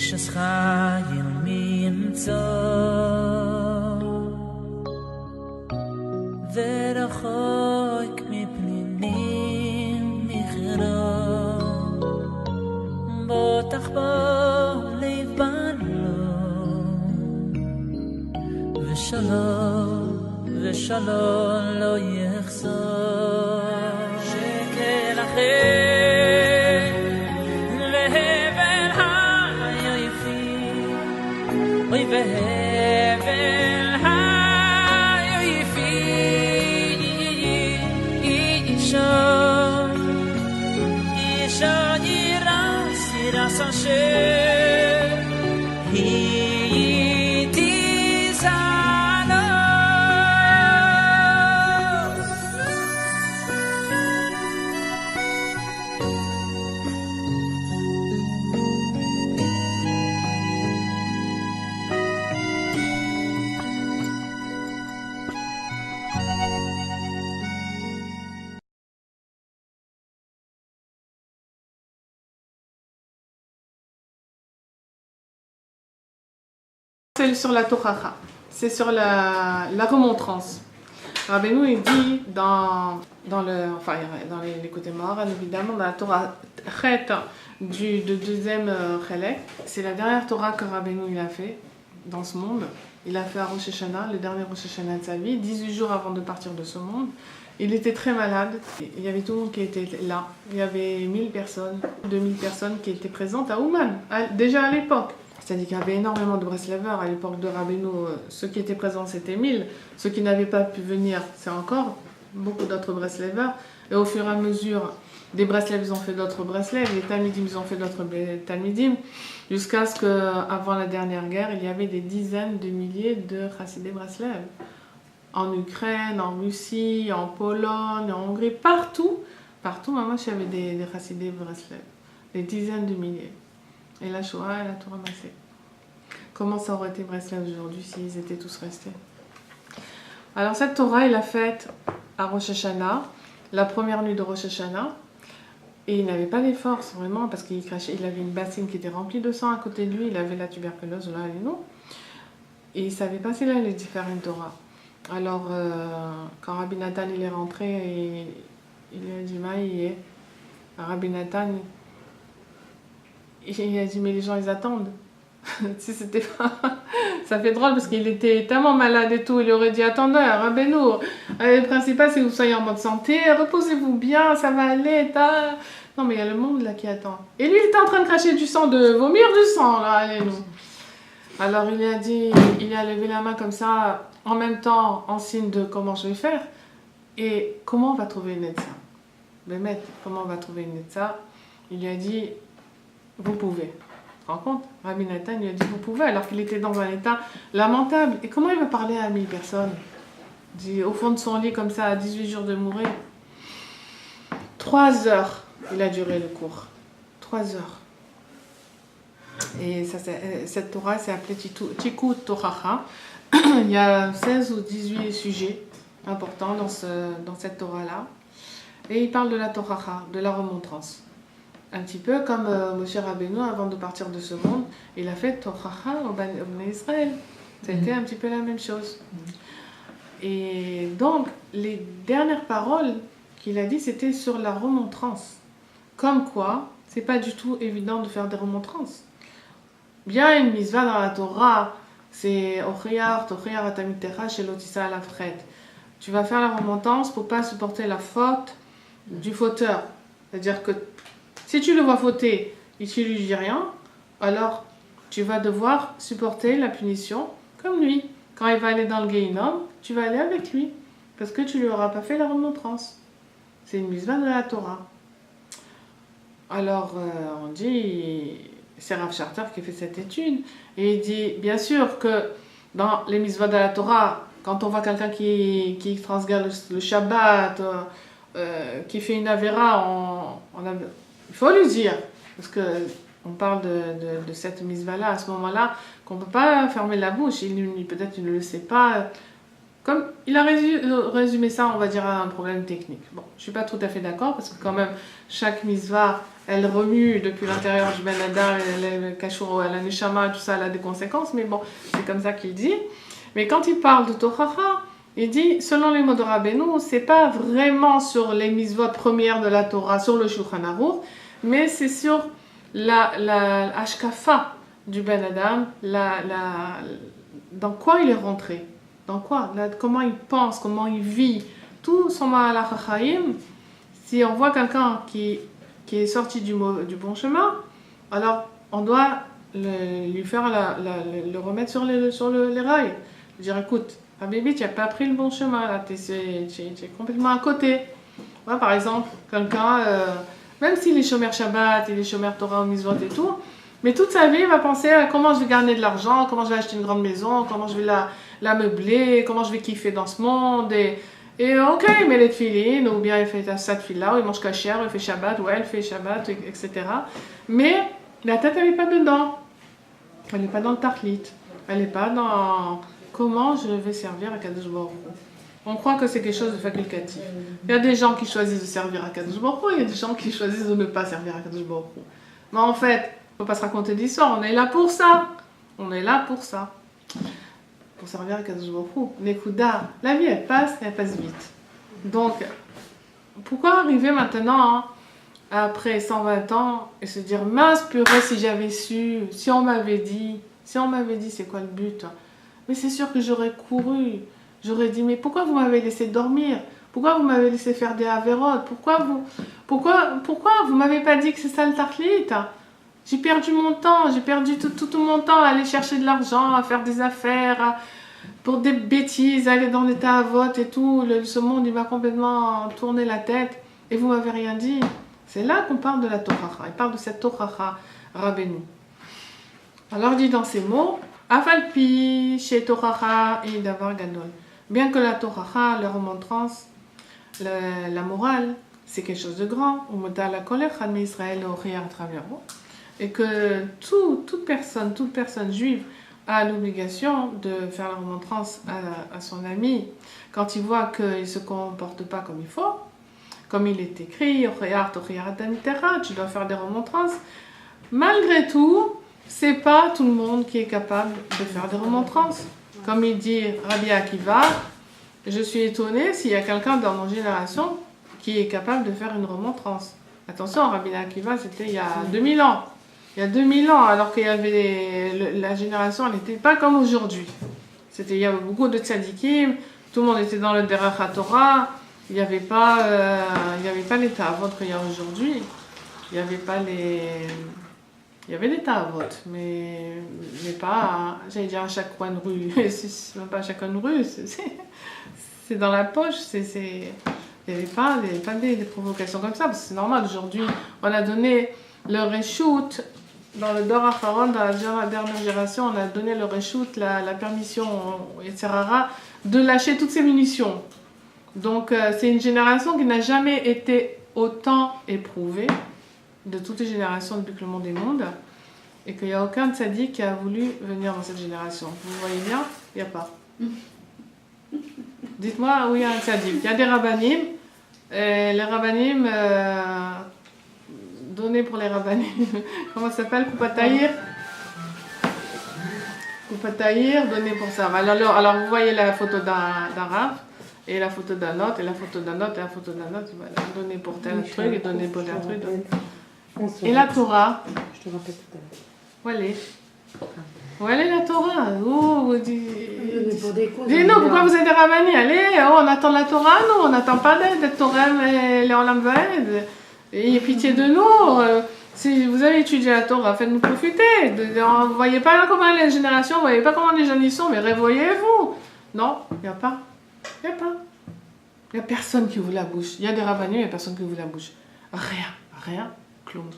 ששחיים ממצוא ורחוק מפנינים נכרה בוטח בו לב בנו ושלום לא יחזור שקל אחר להבל היפים אוי והבל היפים אישה ירס אשר היא תזענו C'est sur la Tochacha, c'est sur la remontrance. Rabbeinu il dit dans les côtés morales, évidemment, dans la Torah Chet du deuxième Chelek, c'est la dernière Torah que Rabbeinu il a fait dans ce monde. Il a fait à Rosh Hashanah, le dernier Rosh Hashanah de sa vie, 18 jours avant de partir de ce monde. Il était très malade, il y avait tout le monde qui était là. Il y avait 1000 personnes, 2000 personnes qui étaient présentes à Ouman, déjà à l'époque. C'est-à-dire qu'il y avait énormément de Breslaveurs à l'époque de Rabbeinu. Ceux qui étaient présents, c'était 1000. Ceux qui n'avaient pas pu venir, c'est encore beaucoup d'autres Breslaveurs. Et au fur et à mesure, des Breslavs, ils ont fait d'autres Breslavs, les Talmidim, ils ont fait d'autres Talmidim, jusqu'à ce qu'avant la dernière guerre, il y avait des dizaines de milliers de Chassidés Breslav. En Ukraine, en Russie, en Pologne, en Hongrie, partout, maman, il y avait des Chassidés Breslav. Des dizaines de milliers. Et la Shoah, elle a tout ramassé. Comment ça aurait été Breslav aujourd'hui s'ils étaient tous restés? Alors cette Torah, il l'a faite à Rosh Hashanah, la première nuit de Rosh Hashanah, et il n'avait pas les forces vraiment parce qu'il crachait. Il avait une bassine qui était remplie de sang à côté de lui, il avait la tuberculose là et non, et il savait pas s'il allait faire une Torah. Alors quand Rabbi Nathan il est rentré, il a dit Maïe, Rabbi Nathan. Il a dit mais les gens ils attendent. Si c'était pas... Ça fait drôle parce qu'il était tellement malade et tout. Il aurait dit attendez Rabbeinu, le principal c'est que vous soyez en bonne santé, reposez-vous bien, ça va aller. Non mais il y a le monde là qui attend. Et lui il était en train de cracher du sang, de vomir du sang là, allez-nous. Alors il a dit, il a levé la main comme ça, en même temps en signe de comment je vais faire. Et comment on va trouver une netza? Bémet, comment on va trouver une netza? Il lui a dit vous pouvez. Tu te rends compte? Rabbi Nathan lui a dit vous pouvez alors qu'il était dans un état lamentable. Et comment il va parler à 1000 personnes? Il dit, au fond de son lit comme ça à 18 jours de mourir. 3 heures il a duré le cours. 3 heures. Et ça, cette Torah s'est appelée Tikkun Tochacha. Il y a 16 ou 18 sujets importants dans cette Torah-là. Et il parle de la Tochacha, de la remontrance. Un petit peu comme Moshe Rabbeinu, avant de partir de ce monde, il a fait Tochacha au Bnei Israël. C'était un petit peu la même chose. Et donc, les dernières paroles qu'il a dit, c'était sur la remontrance. Comme quoi, c'est pas du tout évident de faire des remontrances. Bien une mitzvah dans la Torah, c'est Ochiyar, Tochiyar Atamitecha, Shelotissa Alafret. Tu vas faire la remontrance pour pas supporter la faute du fauteur. C'est-à-dire que si tu le vois fauter et tu lui dis rien, alors tu vas devoir supporter la punition comme lui. Quand il va aller dans le Gehinnom, tu vas aller avec lui parce que tu lui auras pas fait la remontrance. C'est une mitzvah de la Torah. Alors on dit, c'est Rav Charter qui fait cette étude et il dit bien sûr que dans les mitzvahs de la Torah, quand on voit quelqu'un qui transgresse le Shabbat, qui fait une avéra, il faut lui dire, parce qu'on parle de cette mitzvah-là, à ce moment-là, qu'on ne peut pas fermer la bouche. Peut-être qu'il ne le sait pas. Comme il a résumé ça, on va dire, à un problème technique. Bon, je ne suis pas tout à fait d'accord, parce que quand même, chaque mitzvah, elle remue depuis l'intérieur du Ben Adam, le Kashur, la Neshama, tout ça, elle a des conséquences, mais bon, c'est comme ça qu'il dit. Mais quand il parle de Tochacha, il dit, selon les mots de Rabbeinu, c'est pas vraiment sur les mitzvot premières de la Torah, sur le Shulchan Aruch, mais c'est sur la hashkafa du Ben Adam, dans quoi il est rentré, dans quoi, comment il pense, comment il vit, tout son Mahalach HaChaim. Si on voit quelqu'un qui est sorti du bon chemin, alors on doit lui faire le remettre sur les rails. Dire, écoute, Habibi, tu n'as pas pris le bon chemin, là, tu es complètement à côté. Ouais, par exemple, quelqu'un, même s'il est chômeur Shabbat, il est chômeur Torah ou Mitzvot et tout, mais toute sa vie, il va penser à comment je vais gagner de l'argent, comment je vais acheter une grande maison, comment je vais la meubler, comment je vais kiffer dans ce monde. Et ok, il met les tefilines, ou bien il fait sa tefila, ou il mange kasher, ou il fait Shabbat, ou elle fait Shabbat, etc. Mais la tête, elle n'est pas dedans. Elle n'est pas dans le tartlit. Elle n'est pas dans comment je vais servir à Kadosh Baruch Hu. On croit que c'est quelque chose de facultatif. Il y a des gens qui choisissent de servir à Kadosh Baruch Hu, il y a des gens qui choisissent de ne pas servir à Kadosh Baruch Hu. Mais en fait, il ne faut pas se raconter d'histoire, on est là pour ça. On est là pour ça. Pour servir à Kadosh Baruch Hu. Nekuda, la vie elle passe vite. Donc, pourquoi arriver maintenant, hein, après 120 ans, et se dire, mince purée, si j'avais su, si on m'avait dit c'est quoi le but? Mais c'est sûr que j'aurais couru, j'aurais dit, mais pourquoi vous m'avez laissé dormir? Pourquoi vous m'avez laissé faire des avérotes? Pourquoi vous m'avez pas dit que c'est ça le tartlit? J'ai perdu mon temps, j'ai perdu tout mon temps à aller chercher de l'argent, à faire des affaires, pour des bêtises, à aller dans des vote et tout. Ce monde, il m'a complètement tourné la tête et vous m'avez rien dit. C'est là qu'on parle de la Tochacha. Il parle de cette Tochacha Rabbeinu. Alors, il dit dans ces mots, Afalpi, chez Tochacha et Davar Gadol. Bien que la Tochacha, la remontrance, la morale, c'est quelque chose de grand, la colère, Israël à travers vous. Et que toute personne juive a l'obligation de faire la remontrance à son ami quand il voit qu'il ne se comporte pas comme il faut, comme il est écrit, tu dois faire des remontrances. Malgré tout, c'est pas tout le monde qui est capable de faire des remontrances. Comme il dit Rabbi Akiva, je suis étonnée s'il y a quelqu'un dans mon génération qui est capable de faire une remontrance. Attention, Rabbi Akiva, c'était il y a 2000 ans. Il y a 2000 ans, alors qu'il y avait la génération, elle n'était pas comme aujourd'hui. Il y avait beaucoup de tzadikim, tout le monde était dans le Derech HaTorah, il n'y avait pas les ta'avot qu'il y a aujourd'hui. Il y avait des ta'avot, mais pas, j'allais dire à chaque coin de rue. C'est même pas à chaque coin de rue, c'est dans la poche, il n'y avait pas des provocations comme ça, parce que c'est normal. Aujourd'hui, on a donné le reshoot. Dans le Dor Acharon, dans la dernière génération, on a donné le reshoot, la permission, etc., de lâcher toutes ces munitions. Donc, c'est une génération qui n'a jamais été autant éprouvée de toutes les générations depuis que le monde est monde, et qu'il n'y a aucun tzaddik qui a voulu venir dans cette génération. Vous voyez bien, il n'y a pas. Dites-moi où il y a un tzaddik. Il y a des rabbanim, les rabbanim... donné pour les rabbanim. Comment ça s'appelle? Koupataïr. Koupataïr, donné pour ça. Alors vous voyez la photo d'un rave, et la photo d'un autre, et la photo d'un autre, et la photo d'un autre. Voilà. Donné pour tel truc, et donné pour tel truc. Et la Torah. Je te rappelle tout à l'heure. Où elle est? Où elle est la Torah? Pour des causes. Dis-nous, pourquoi vous êtes des rabbanim? Allez, on attend la Torah, nous, on n'attend pas d'être Torah, mais les Olam Vaed. Ayez pitié de nous. Si vous avez étudié la Torah, faites-nous profiter. Vous ne voyez pas comment les générations, vous ne voyez pas comment les jeunes y sont, mais réveillez-vous. Non, il n'y a pas. Il n'y a pas. Il n'y a personne qui ouvre la bouche. Il y a des rabbanim, il n'y a personne qui ouvre la bouche. Rien, clown.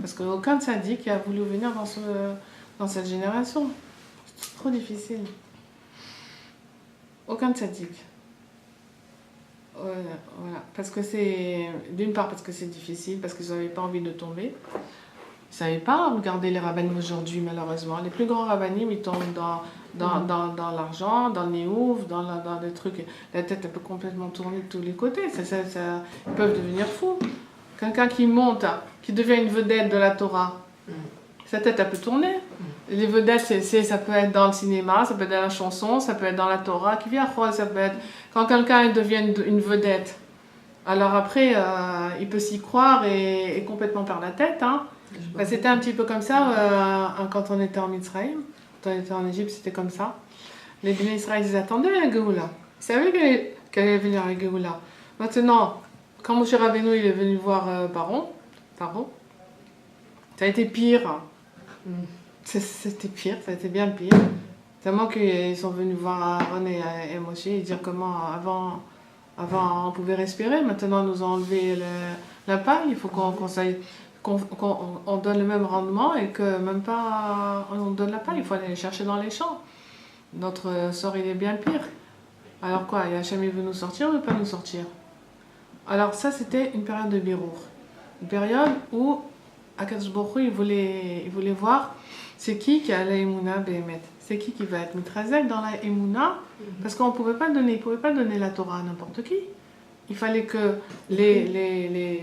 Parce qu'aucun tzaddik qui a voulu venir dans cette génération. C'est trop difficile. Aucun tzaddik. Voilà. Parce que d'une part parce que c'est difficile, parce qu'ils n'avaient pas envie de tomber. Ils ne savaient pas regarder les rabbanim aujourd'hui, malheureusement. Les plus grands rabbanim, ils tombent dans l'argent, dans les ouf, dans des trucs. La tête elle peut complètement tourner de tous les côtés. Ils peuvent devenir fous. Quelqu'un qui qui devient une vedette de la Torah, sa tête, elle peut tourner. Les vedettes, ça peut être dans le cinéma, ça peut être dans la chanson, ça peut être dans la Torah, qui vient ça peut être quand quelqu'un devient une vedette. Alors après, il peut s'y croire et complètement perdre la tête. Hein. Bah, c'était un petit peu comme ça quand on était en Mitzrayim, quand on était en Égypte, c'était comme ça. Les Bnei Israël, ils attendaient la Géoula. Ils savaient qu'elle allait venir la Géoula. Maintenant, quand Moshe Rabbeinu il est venu voir Paro, ça a été pire. C'était pire, ça a été bien pire. Tellement qu'ils sont venus voir Aaron et Moshe et dire comment avant on pouvait respirer. Maintenant, nous ont enlevé la paille. Il faut qu'on donne le même rendement et que même pas on donne la paille. Il faut aller les chercher dans les champs. Notre sort, il est bien pire. Alors quoi, Hachem il veut nous sortir ou ne veut pas nous sortir? Alors ça, c'était une période de birour. Une période où Akadosh Baruch Hu, il voulait voir c'est qui a la Emouna Behemet. C'est qui va être mitrazek dans la Emouna. Parce qu'on ne pouvait pas donner la Torah à n'importe qui. Il fallait que les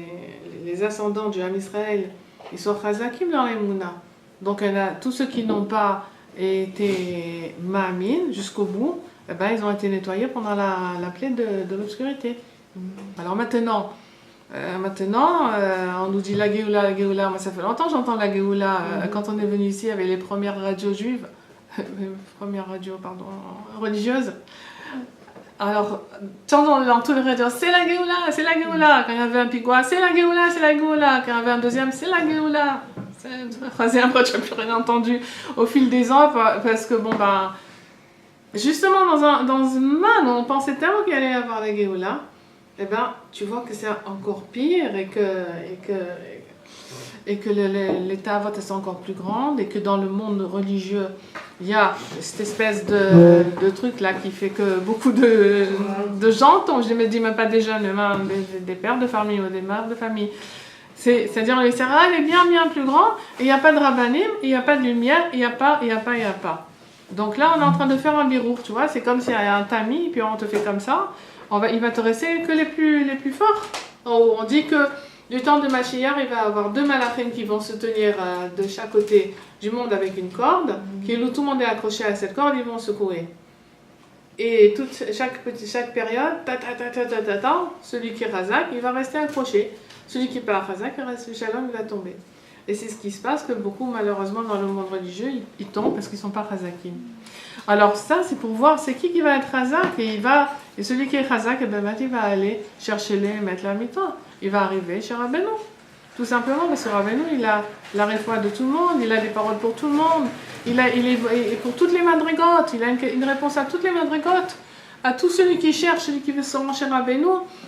ascendants du Ham Israël ils soient chazakim dans la Emouna. Donc tous ceux qui n'ont pas été ma'amin jusqu'au bout, eh ben, ils ont été nettoyés pendant la plaie de l'obscurité. Alors maintenant, on nous dit la Géoula. Moi, ça fait longtemps que j'entends la Géoula. Quand on est venu ici avec les premières radios juives, religieuses. Alors, dans tous les radios, c'est la Géoula. Quand il y avait un pigouin, c'est la Géoula. Quand il y avait un deuxième, c'est la Géoula. Le troisième, après, tu n'as plus rien entendu au fil des ans, parce que justement, dans un man, on pensait tellement qu'il allait y avoir la Géoula. Eh bien, tu vois que c'est encore pire et que l'état à vote est encore plus grande et que dans le monde religieux, il y a cette espèce de truc là qui fait que beaucoup de gens tombent, je ne dis même pas des jeunes, mais des pères de famille ou des mères de famille. C'est-à-dire le Israël est bien plus grand et il n'y a pas de rabbanim, il n'y a pas de lumière, il n'y a pas. Donc là, on est en train de faire un birour, tu vois, c'est comme s'il y a un tamis, puis on te fait comme ça. Il va te rester que les plus forts. On dit que du temps de Mashiach, il va y avoir 2 malachim qui vont se tenir de chaque côté du monde avec une corde, où tout le monde est accroché à cette corde, ils vont secouer. Et chaque période, celui qui est razak, il va rester accroché. Celui qui n'est pas razak, il reste shalom, il va tomber. Et c'est ce qui se passe, que beaucoup, malheureusement, dans le monde religieux, ils tombent parce qu'ils ne sont pas razakim. Alors ça, c'est pour voir c'est qui va être razak, et celui qui est razak, il va aller chercher les mettre la mito. Il va arriver chez Rabbeinu. Tout simplement parce que Rabbeinu, il a la réfoua de tout le monde, il a des paroles pour tout le monde, il est pour toutes les madrigotes, il a une réponse à toutes les madrigotes, à tout celui qui cherche, celui qui veut se rendre chez Rabbeinu,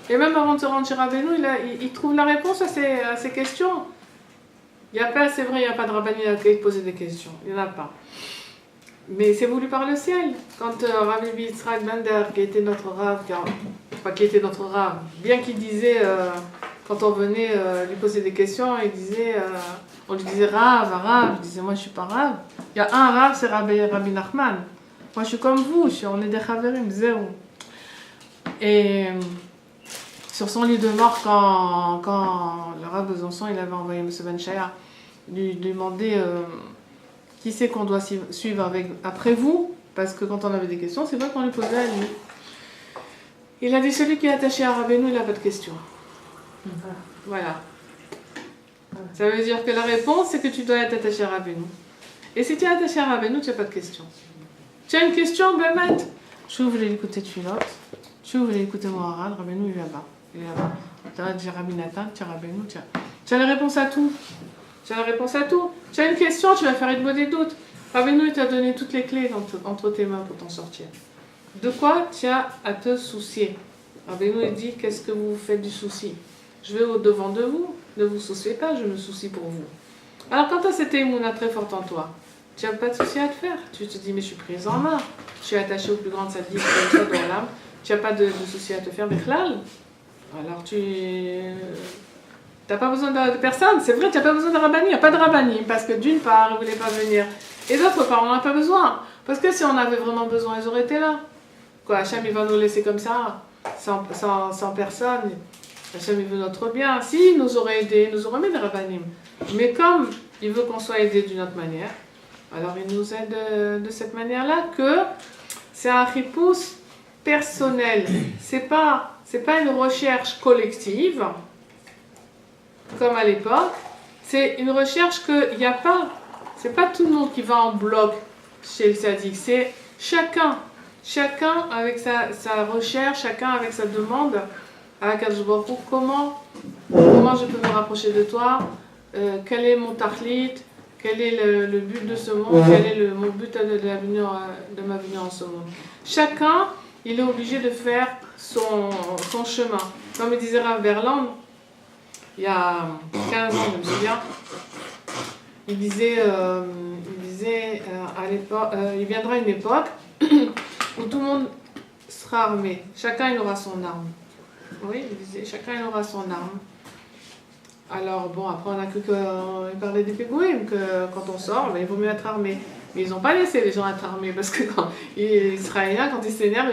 et même avant de se rendre chez Rabbeinu, il trouve la réponse à ces questions. C'est vrai, il n'y a pas de rabbin qui poser des questions, il n'y en a pas. Mais c'est voulu par le ciel. Quand Rabbi Yitzhak Bender, qui était notre rave, bien qu'il disait, quand on venait lui poser des questions, on lui disait rave, il disait moi je suis pas rave. Il y a un rave, c'est Rabbi Nachman. Moi je suis comme vous, on est des chaverim, zéro. Et sur son lit de mort, quand le rave Besançon, il avait envoyé M. Ben Shaya lui demander qui c'est qu'on doit suivre après vous, parce que quand on avait des questions, c'est vrai qu'on lui posait à lui. Il a dit celui qui est attaché à Rabbeinu, il n'a pas de questions. Voilà. Ça veut dire que la réponse, c'est que tu dois être attaché à Rabbeinu. Et si tu es attaché à Rabbeinu, tu n'as pas de questions. Tu as une question, Bémet. Tu voulais écouter Tfilote, tu voulais écouter Moharal, Rabbeinu, il est là-bas. Tu as Rabbi Nathan, tu as Rabbeinu, tu as la réponse à tout. Tu as une question, tu vas faire une bonne doute. Rabbeinu, il t'a donné toutes les clés entre tes mains pour t'en sortir. De quoi tu as à te soucier? Rabbeinu, il dit, qu'est-ce que vous faites du souci? Je vais au-devant de vous, ne vous souciez pas, je me soucie pour vous. Alors quand tu as cette émouna très forte en toi, tu n'as pas de souci à te faire. Tu te dis, mais je suis prise en main. Je suis attachée au plus grand sadique comme ça dans l'âme. Tu n'as pas de souci à te faire, Bichlal. Alors tu n'as pas besoin de personne. C'est vrai, tu n'as pas besoin de rabbani. Il n'y a pas de rabbani parce que d'une part, ils ne voulaient pas venir. Et d'autre part, on n'en a pas besoin. Parce que si on avait vraiment besoin, ils auraient été là. Quoi, Hachem, il va nous laisser comme ça, sans personne. Hachem, il veut notre bien. S'il nous aurait aidé, il nous aurait mis des rabbanim. Mais comme il veut qu'on soit aidé d'une autre manière, alors il nous aide de cette manière-là, que c'est un ripousse personnel. C'est pas une recherche collective, comme à l'époque. C'est une recherche qu'il n'y a pas. C'est pas tout le monde qui va en bloc chez le tzaddik. C'est chacun avec sa recherche, chacun avec sa demande à Akadosh Baruch Hu, comment je peux me rapprocher de toi, quel est mon tachlit, quel est le but de ce monde, quel est mon but de ma venue en ce monde. Chacun, il est obligé de faire son chemin. Comme il disait Rav Berland, il y a 15 ans, je me souviens, il disait à l'époque, il viendra une époque où tout le monde sera armé. Chacun il aura son arme. Oui, il disait, chacun il aura son arme. Alors bon, après on a cru qu'il parlait des pégouïnes, que quand on sort, il vaut mieux être armé. Mais ils n'ont pas laissé les gens être armés, parce que quand les Israéliens, quand ils s'énervent,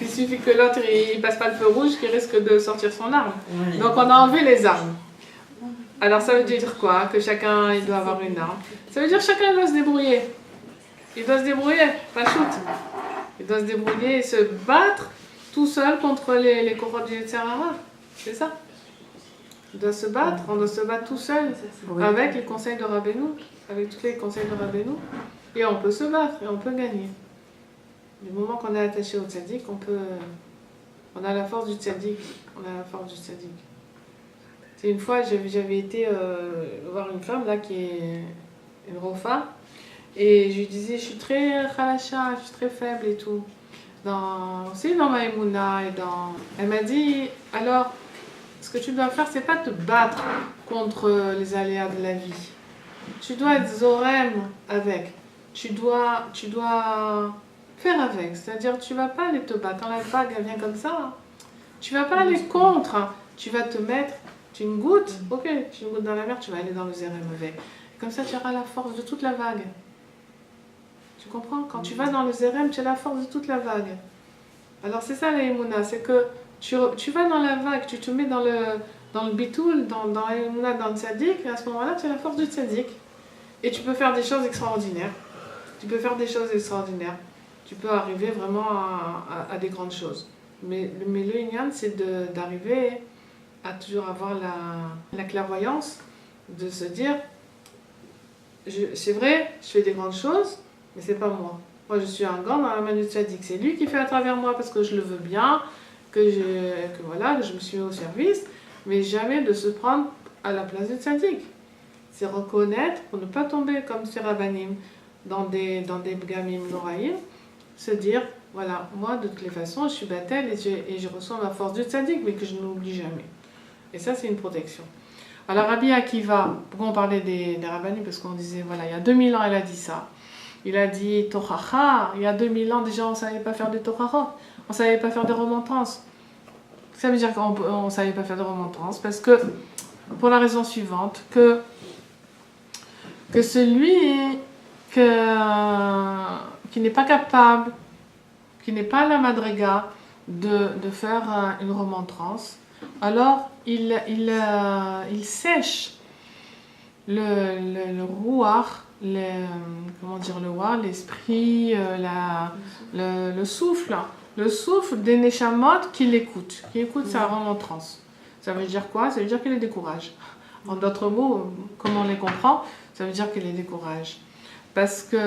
il suffit que l'autre il passe pas le feu rouge, qu'il risque de sortir son arme. Ouais. Donc on a enlevé les armes. Alors ça veut dire quoi? Que chacun il doit avoir une arme. Ça veut dire que chacun doit se débrouiller. Il doit se débrouiller, pas shoot. Il doit se débrouiller et se battre tout seul contre les cohortes du Yetzer Hara. C'est ça. Il doit se battre, on doit se battre tout seul, avec les conseils de Rabbeinu, avec tous les conseils de Rabbeinu. Et on peut se battre et on peut gagner. Du moment qu'on est attaché au tzaddik, on a la force du tzaddik. On a la force du tzaddik. C'est une fois, j'avais été voir une femme là qui est une rofa, et je lui disais, je suis très khalacha, je suis très faible et tout. Aussi dans ma émouna et dans... Elle m'a dit, alors, ce que tu dois faire, c'est pas te battre contre les aléas de la vie. Tu dois être zorem avec. Tu dois faire avec. C'est-à-dire, tu vas pas aller te battre. Quand la vague elle vient comme ça, tu vas pas aller contre. Tu vas te mettre, tu une goutte, ok, tu une goutte dans la mer, tu vas aller dans le zérem avec. Comme ça, tu auras la force de toute la vague. Tu comprends? Quand tu vas dans le zérem, tu as la force de toute la vague. Alors c'est ça la émouna, c'est que tu vas dans la vague, tu te mets dans le bitoul, dans la émouna, dans le tzaddik, et à ce moment-là, tu as la force du tzaddik. Et tu peux faire des choses extraordinaires. Tu peux faire des choses extraordinaires. Tu peux arriver vraiment à des grandes choses. Mais le inyan, c'est d'arriver à toujours avoir la clairvoyance, de se dire, c'est vrai, je fais des grandes choses, mais c'est pas moi. Moi, je suis un gant dans la main du tzaddik. C'est lui qui fait à travers moi parce que je le veux bien, que je me suis mis au service, mais jamais de se prendre à la place du tzaddik. C'est reconnaître, pour ne pas tomber comme ces rabbanim dans des bgamim noraïm, se dire, voilà, moi, de toutes les façons, je suis battelle et je reçois ma force du tzaddik, mais que je n'oublie jamais. Et ça, c'est une protection. Alors, Rabbi Akiva, pourquoi on parlait des rabbanim? Parce qu'on disait, voilà, il y a 2000 ans, elle a dit ça. Il a dit Tochacha, il y a 2000 ans déjà on ne savait pas faire des Tochachot, on ne savait pas faire des remontrances. Ça veut dire qu'on ne savait pas faire de remontrances parce que, pour la raison suivante, que celui qui n'est pas capable, qui n'est pas à la madriga de faire une remontrance, alors il sèche le rouach, le wa, l'esprit, le souffle des neshamot qui écoutent sa remontrance. Ça veut dire quoi? Ça veut dire qu'il les décourage. En d'autres mots, comme on les comprend, ça veut dire qu'il les décourage. Parce que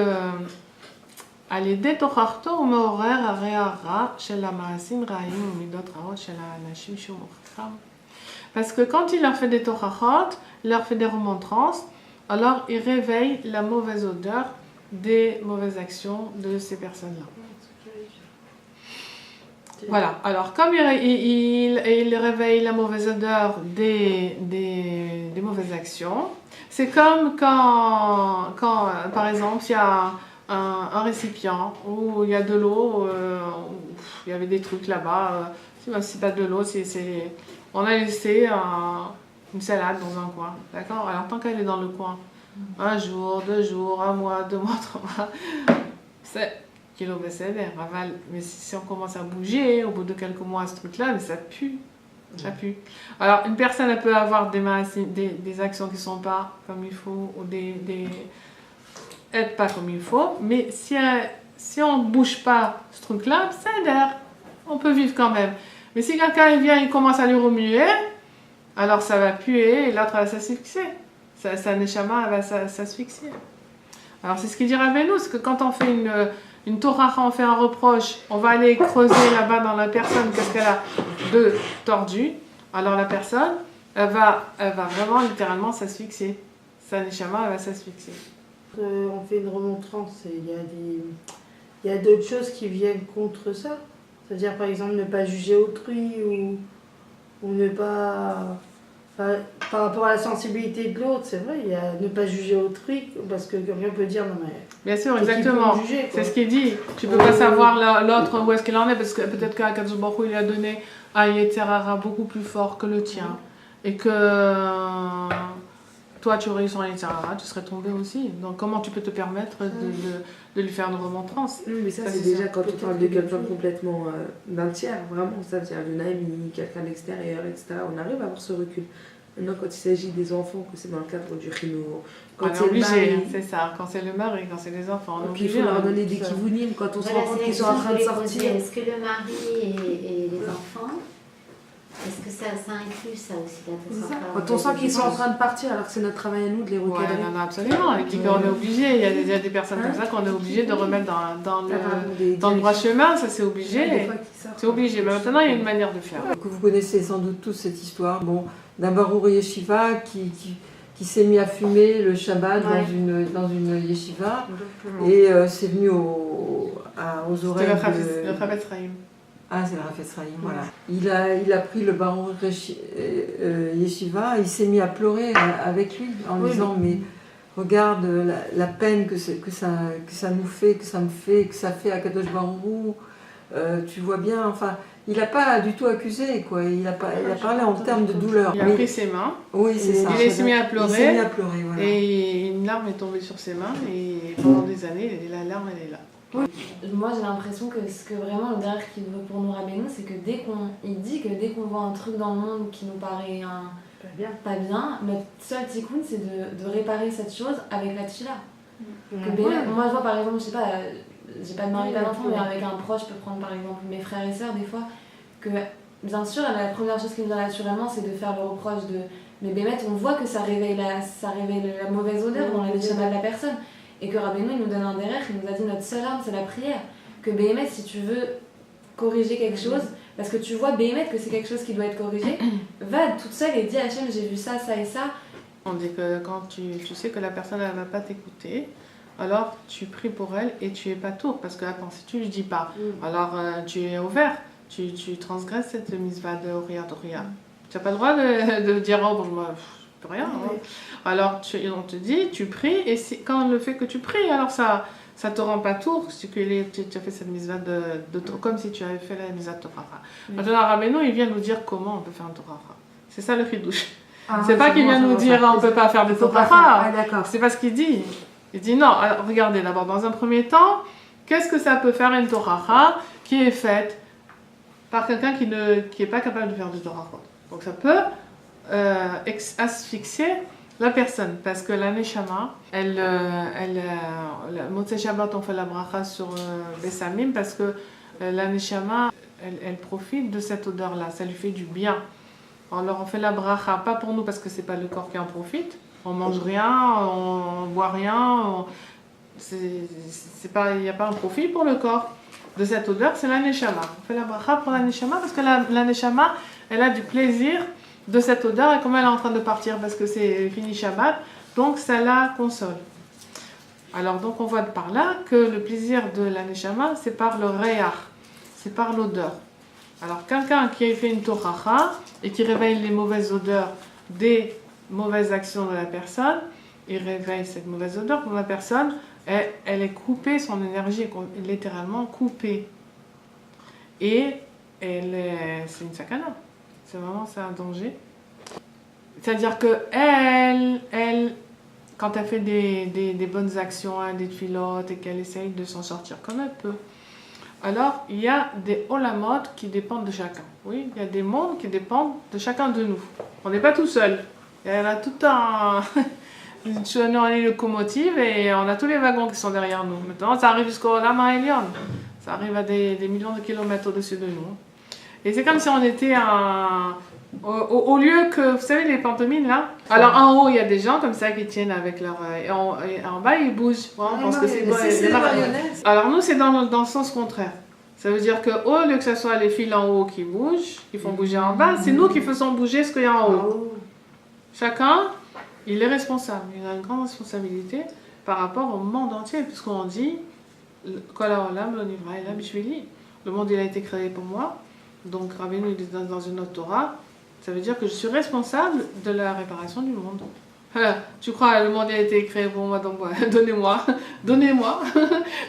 parce que quand il leur fait des torachot, il leur fait des remontrances, alors il réveille la mauvaise odeur des mauvaises actions de ces personnes-là. Voilà, alors comme il réveille la mauvaise odeur des mauvaises actions, c'est comme quand par exemple, il y a un récipient où il y a de l'eau, il y avait des trucs là-bas, même si c'est pas de l'eau, on a laissé une salade dans un coin, d'accord? Alors tant qu'elle est dans le coin, un jour, 2 jours, 1 mois, 2 mois, 3 mois, c'est kilo bécédère, aval. Mais si on commence à bouger, au bout de quelques mois, ce truc-là, mais ça pue. Ça pue. Alors, une personne, elle peut avoir des actions qui ne sont pas comme il faut, ou être pas comme il faut, mais si on ne bouge pas ce truc-là, ça aide. On peut vivre quand même. Mais si quelqu'un vient et commence à lui remuer, alors ça va puer et l'autre va s'asphyxier. Sa neshama va s'asphyxier. Alors c'est ce qu'il dit Rabbeinu, c'est que quand on fait une Torah, on fait un reproche, on va aller creuser là-bas dans la personne qu'est-ce qu'elle a de tordu. Alors la personne, elle va vraiment littéralement s'asphyxier. Sa neshama, elle va s'asphyxier. On fait une remontrance, il y a d'autres choses qui viennent contre ça. C'est-à-dire par exemple ne pas juger autrui ou ne pas... Enfin, par rapport à la sensibilité de l'autre, c'est vrai, il y a ne pas juger autrui, parce que quelqu'un peut dire non mais... Bien sûr, exactement. C'est ce qu'il dit. Tu peux pas savoir l'autre où est-ce qu'il en est, parce que peut-être qu'Akadosh Baruch Hu, il a donné un Yetzer Hara beaucoup plus fort que le tien. Et que toi, tu aurais eu son Yetzer Hara, tu serais tombé aussi. Donc comment tu peux te permettre de lui faire une remontrance? Mais ça c'est déjà quand on parle de quelqu'un complètement d'un tiers, vraiment, ça veut dire d'une amie, quelqu'un d'extérieur, etc. On arrive à avoir ce recul. Maintenant, quand il s'agit des enfants, que c'est dans le cadre du chinois, quand on est obligé, c'est ça. Quand c'est le mari, quand c'est les enfants, on est obligé. Il faut leur donner des kivounim quand on se rend compte qu'ils sont en train de sortir. Est-ce que le mari et les enfants, est-ce que ça inclut ça aussi Quand on sent qu'ils sont en train de partir, alors que c'est notre travail à nous de les recadrer. Ouais, non, absolument. Et qu'on est obligé. Il y a des personnes comme ça qu'on est obligé de remettre dans le droit chemin. Ça, c'est obligé. C'est obligé. Mais maintenant, il y a une manière de faire. Vous connaissez sans doute tous cette histoire. Bon, d'un barour yeshiva qui s'est mis à fumer le Shabbat dans une yeshiva. Et c'est venu aux oreilles le Chavetz Chaim. Ah, c'est le Chavetz Chaim, voilà. Il a pris le baron yeshiva, il s'est mis à pleurer avec lui en disant mais regarde la peine que ça nous fait, que ça fait à Kadosh Baruch Hu. Tu vois bien, enfin, il n'a pas du tout accusé, quoi. Il a parlé en termes de douleur. Il a pris ses mains. Oui, c'est ça. Il s'est mis à pleurer. Il s'est mis à pleurer, voilà. Et une larme est tombée sur ses mains et pendant des années, la larme, elle est là. Moi j'ai l'impression que ce que vraiment le derrière qu'il veut pour nous Rabbeinu, c'est que dès qu'on voit un truc dans le monde qui nous paraît pas bien, notre seul tikkun c'est de réparer cette chose avec la tchila. Moi je vois par exemple, je sais pas, j'ai pas de mari, pas d'enfant, mais avec un proche, je peux prendre par exemple mes frères et sœurs des fois, que bien sûr la première chose qui me vient naturellement c'est de faire le reproche de mais Bémet, on voit que ça réveille la mauvaise odeur dans la neshama de la personne. Et que Rabbeinu il nous donne un derrière, il nous a dit notre seule arme c'est la prière. Que Béhémet, si tu veux corriger quelque chose, parce que tu vois Béhémet que c'est quelque chose qui doit être corrigé, va toute seule et dis à Hachem j'ai vu ça, ça et ça. On dit que quand tu sais que la personne elle va pas t'écouter, alors tu pries pour elle et tu es pas tour. Parce que attends, si tu lui dis pas, alors tu es ouvert, tu transgresses cette mitzvah de Oriya. Tu n'as pas le droit de dire oh bon moi rien. Hein. Alors on te dit, tu pries, et quand le fait que tu pries, alors ça te rend pas tour, si tu as fait cette mitzvah comme si tu avais fait la mitzvah de Torah. Maintenant, Rabbeinu, il vient nous dire comment on peut faire un Torah. C'est ça le chidouche. C'est pas qu'il vient nous dire on peut pas faire de Torah. C'est pas ce qu'il dit. Il dit non, alors, regardez d'abord, dans un premier temps, qu'est-ce que ça peut faire une Torah qui est faite par quelqu'un qui n'est pas capable de faire de Torah. Donc ça peut asphyxier la personne, parce que la neshama, le Motzei Shabbat, on fait la bracha sur Bessamim, parce que la neshama, elle profite de cette odeur-là, ça lui fait du bien. Alors on fait la bracha, pas pour nous, parce que c'est pas le corps qui en profite, on mange rien, on boit rien, il n'y a pas un profit pour le corps de cette odeur, c'est la neshama. On fait la bracha pour la neshama, parce que la neshama, elle a du plaisir de cette odeur, et comme elle est en train de partir parce que c'est fini Shabbat, donc ça la console. Alors donc on voit par là que le plaisir de la neshama c'est par le reyach, c'est par l'odeur. Alors quelqu'un qui a fait une toracha et qui réveille les mauvaises odeurs des mauvaises actions de la personne, il réveille cette mauvaise odeur pour la personne, elle est coupée, son énergie est littéralement coupée. Et c'est une sakana. C'est vraiment un danger. C'est-à-dire que elle, quand elle fait des bonnes actions, des filotes, et qu'elle essaye de s'en sortir comme elle peut, alors il y a des olamot qui dépendent de chacun. Oui, il y a des mondes qui dépendent de chacun de nous. On n'est pas tout seul. Il y a tout une locomotive et on a tous les wagons qui sont derrière nous. Maintenant, ça arrive jusqu'au Olam Ha'elyon. Ça arrive à des millions de kilomètres au-dessus de nous. Et c'est comme si on était au lieu que, vous savez, les pantomimes là. Alors en haut, il y a des gens comme ça qui tiennent avec leur. Et en bas, ils bougent. On pense que c'est des marionnettes. Alors nous, c'est dans le sens contraire. Ça veut dire qu'au lieu que ce soit les fils en haut qui bougent, qui font bouger en bas, c'est nous qui faisons bouger ce qu'il y a en haut. Chacun, il est responsable. Il a une grande responsabilité par rapport au monde entier, puisqu'on dit le monde, il a été créé pour moi. Donc, Rabbeinu, il est dans une autre Torah. Ça veut dire que je suis responsable de la réparation du monde. Tu crois le monde a été créé pour moi, donc donnez-moi,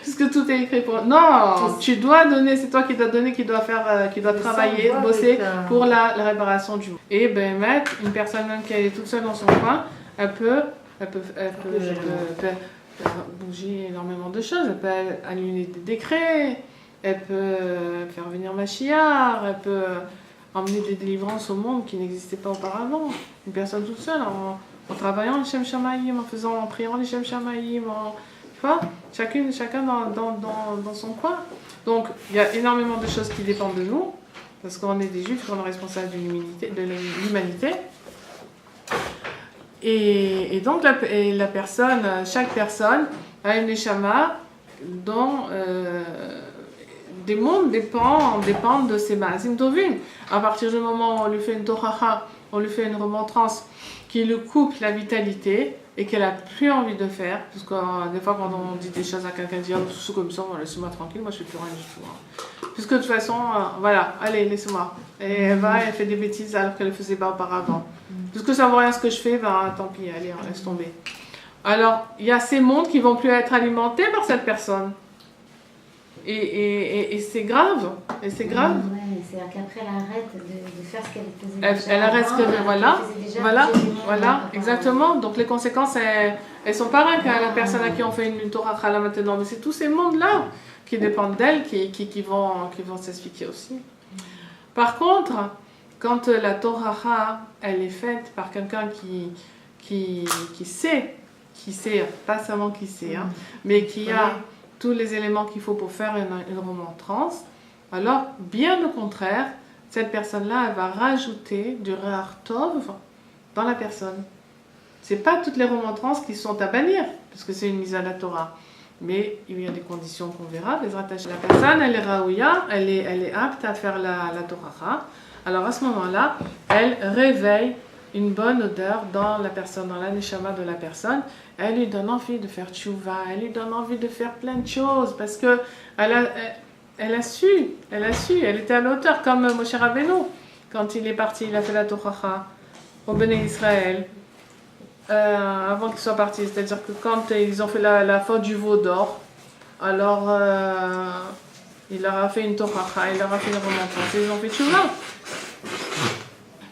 puisque tout est écrit pour. Non, tu dois donner, c'est toi qui dois donner, qui doit travailler, bosser pour la réparation du monde. Et ben, mettre une personne même qui est toute seule dans son coin, elle peut bouger énormément de choses. Elle peut annuler des décrets, elle peut faire venir Mashiach, elle peut emmener des délivrances au monde qui n'existaient pas auparavant. Une personne toute seule, en travaillant les Shem Shamayim, en priant les Shem Shamayim, tu vois, chacun dans son coin. Donc, il y a énormément de choses qui dépendent de nous, parce qu'on est des juifs, qu'on est responsables de l'humanité. Et donc, chaque personne a une neshama dont des mondes dépendent de ses ma'asim tovim. À partir du moment où on lui fait une tochacha, on lui fait une remontrance qui lui coupe la vitalité et qu'elle n'a plus envie de faire, parce que des fois quand on dit des choses à quelqu'un, dit oh, c'est comme ça, laissez-moi tranquille, moi je ne fais plus rien du tout. Hein. Puisque de toute façon, voilà, allez, laissez-moi. Et elle fait des bêtises alors qu'elle ne le faisait pas auparavant. Puisque ça ne vaut rien ce que je fais, tant pis, allez, on laisse tomber. Alors, il y a ces mondes qui ne vont plus être alimentés par cette personne. Et c'est grave. Et c'est grave. Ouais, mais c'est-à-dire qu'après, elle arrête de faire ce qu'elle faisait déjà. Elle arrête ce qu'elle voilà, exactement. Donc les conséquences, elles sont pareilles qu'à la personne à qui on fait une Torah là maintenant. Mais c'est tous ces mondes-là qui dépendent d'elle qui vont s'expliquer aussi. Par contre, quand la Torah, elle est faite par quelqu'un qui sait, pas seulement qui sait, hein, mais qui a tous les éléments qu'il faut pour faire une remontrance, alors bien au contraire, cette personne-là, elle va rajouter du Re'ar Tov dans la personne. C'est pas toutes les remontrances qui sont à bannir, parce que c'est une mise à la Torah. Mais il y a des conditions qu'on verra. La personne, elle est raouya, elle est apte à faire la Torah. Alors à ce moment-là, elle réveille une bonne odeur dans la personne, dans la neshama de la personne. Elle lui donne envie de faire tchouva, elle lui donne envie de faire plein de choses, parce que elle a su, elle était à la hauteur, comme Moshe Rabbeinu, quand il est parti, il a fait la Torah au Béné Israël, avant qu'il soit parti. C'est-à-dire que quand ils ont fait la faute du veau d'or, alors il leur a fait une Torah, il leur a fait une remontrance, ils ont fait tchouva.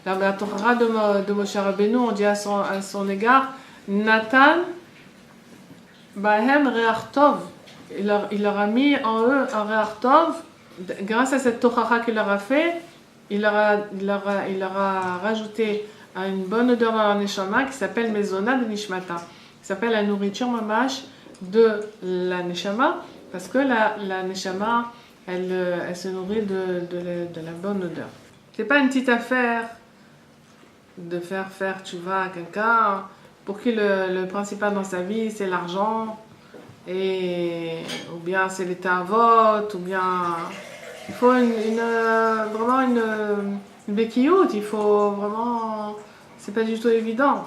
La Torah de Moshe Rabbeinu, on dit à son égard, Nathan Bahem Re'ar Tov. Il leur a mis en eux un Re'ar Tov. Grâce à cette Torah qu'il leur a fait, il leur a rajouté une bonne odeur dans la neshama qui s'appelle Mezona de Nishmata. Qui s'appelle la nourriture mamash de la neshama, parce que la neshama, elle se nourrit de la bonne odeur. C'est pas une petite affaire de faire tchouva à quelqu'un pour qui le principal dans sa vie c'est l'argent, ou bien c'est les tavot, ou bien il faut vraiment une béquilloute, il faut vraiment, c'est pas du tout évident.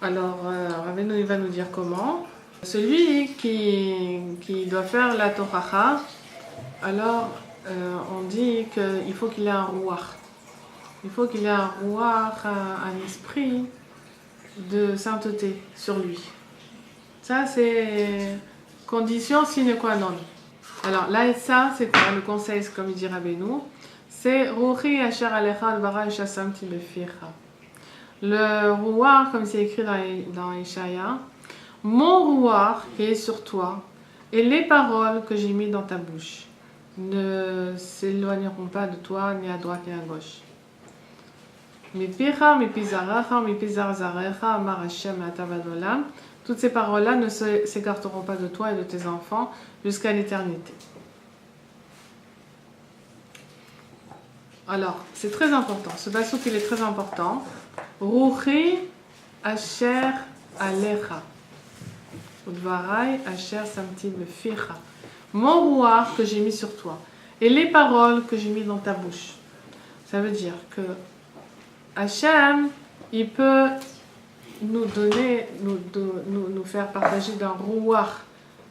Alors Rabbeinu il va nous dire comment. Celui qui doit faire la Torah, alors on dit qu'il faut qu'il ait un ruach. Il faut qu'il ait un ruach, un esprit de sainteté sur lui. Ça, c'est condition sine qua non. Alors là, ça, c'est quoi? Le conseil, comme il dit Rabbeinu, c'est Ruchi asher alecha al-bara shasamti befircha. Le ruach, comme c'est écrit dans Ishaïa, mon ruach qui est sur toi, et les paroles que j'ai mis dans ta bouche. ne s'éloigneront pas de toi, ni à droite ni à gauche. Mipicha, mipizaracha, mipizarzarecha, amar Hashem atavad olam. Toutes ces paroles-là ne s'écarteront pas de toi et de tes enfants jusqu'à l'éternité. Alors, c'est très important. Ce passouk, il est très important. Ruchi asher alecha. Udvarai asher samti beficha. Mon roi que j'ai mis sur toi. Et les paroles que j'ai mis dans ta bouche. Ça veut dire que Hachem, il peut nous donner, nous faire partager d'un rouar,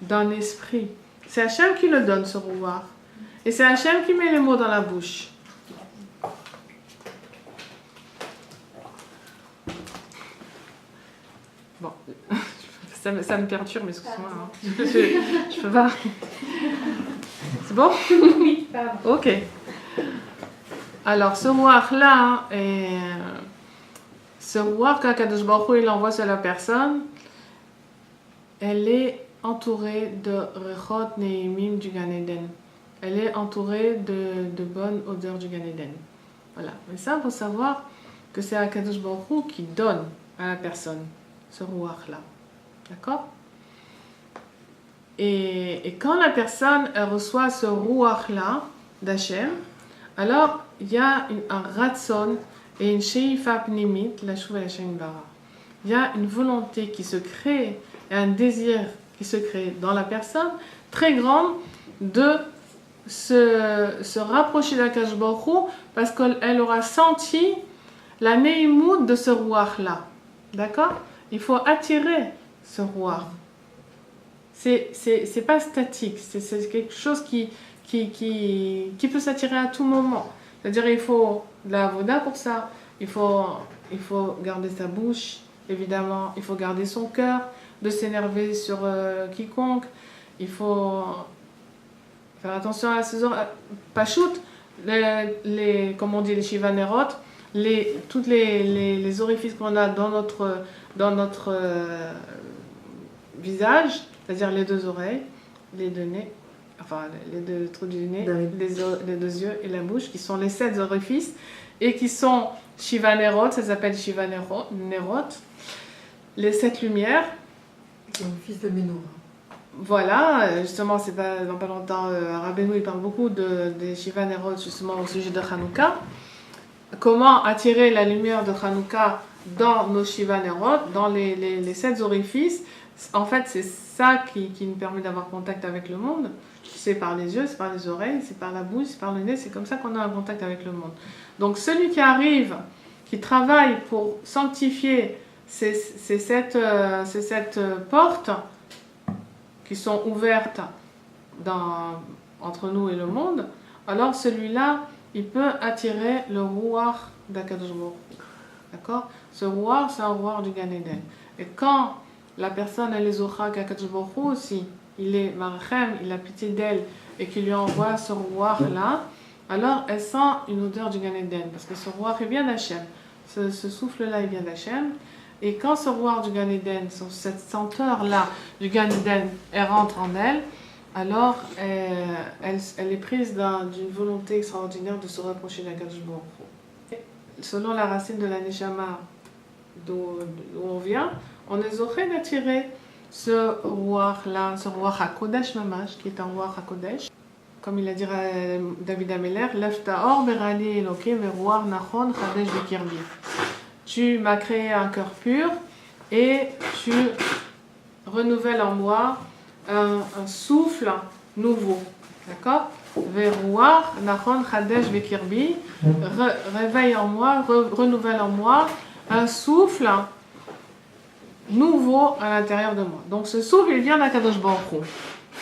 d'un esprit. C'est Hachem qui le donne, ce rouar. Et c'est Hachem qui met les mots dans la bouche. Bon, ça me perturbe, excuse-moi. Hein. Je peux pas. C'est bon? Oui, pardon. Ok. Alors, ce rouar-là, ce rouar qu'Akadosh Baruch Hu, il envoie sur la personne, elle est entourée de Rechot Neimim du Gan Eden. Elle est entourée de bonnes odeurs du Gan Eden. Voilà. Mais ça, il faut savoir que c'est Akadosh Baruch Hu qui donne à la personne ce rouar-là. D'accord? Et quand la personne elle reçoit ce rouar-là d'Hachem, alors il y a un ratson et une sheifa pnimit, la chouva Hachem bara. Il y a une volonté qui se crée et un désir qui se crée dans la personne très grande de se rapprocher d'Akadosh Baruch Hu parce qu'elle aura senti la neimout de ce rouar-là. D'accord? Il faut attirer ce rouar. C'est pas statique, c'est quelque chose qui peut s'attirer à tout moment. C'est-à-dire il faut de la avoda pour ça, il faut garder sa bouche, évidemment, il faut garder son cœur, de s'énerver sur quiconque, il faut faire attention à ses oreilles, pas shoot, comme on dit les shivanerot, tous les orifices qu'on a dans notre visage, c'est-à-dire les deux oreilles, les deux nez, enfin les deux trous du nez, les deux yeux et la bouche, qui sont les 7 orifices, et qui sont Shivanerot, ça s'appelle Shivanerot, les 7 lumières. L'orifice de Ménorah. Voilà, justement, c'est pas dans pas longtemps, Rabbeinu il parle beaucoup des Shivanerot, justement au sujet de Hanouka. Comment attirer la lumière de Hanouka dans nos Shivanerot, dans les 7 orifices. En fait, c'est ça qui nous permet d'avoir contact avec le monde. C'est par les yeux, c'est par les oreilles, c'est par la bouche, c'est par le nez. C'est comme ça qu'on a un contact avec le monde. Donc, celui qui arrive, qui travaille pour sanctifier ces 7 portes qui sont ouvertes entre nous et le monde, alors celui-là, il peut attirer le rouar d'Akadosh Baruch Hu. D'accord? Ce rouar, c'est un rouar du Gan Eden. Et quand la personne, elle est zocha qu'Akadosh Baruch Hu aussi, il est marachem, il a pitié d'elle, et qu'il lui envoie ce rouar-là, alors elle sent une odeur du Gan Eden, parce que ce rouar, il vient d'Hachem. Ce souffle-là, il vient d'Hachem. Et quand ce rouar du Gan Eden, cette senteur-là du Gan Eden, elle rentre en elle, alors elle est prise d'une volonté extraordinaire de se rapprocher d'Akadosh Baruch Hu. Selon la racine de la Neshama d'où on vient, on est zoché d'attirer ce rouar-là, ce rouar HaKodesh Mamash, qui est un rouar HaKodesh. Comme il a dit à David Ameler, Lef ta'or berali elokim verouar nachon chadesh bekirbi. Tu m'as créé un cœur pur et tu renouvelles en moi un souffle nouveau. D'accord? Verouar nachon chadesh bekirbi. Réveille en moi, renouvelle en moi un souffle nouveau à l'intérieur de moi. Donc ce souffle, il vient d'Akadosh Baruch Hu.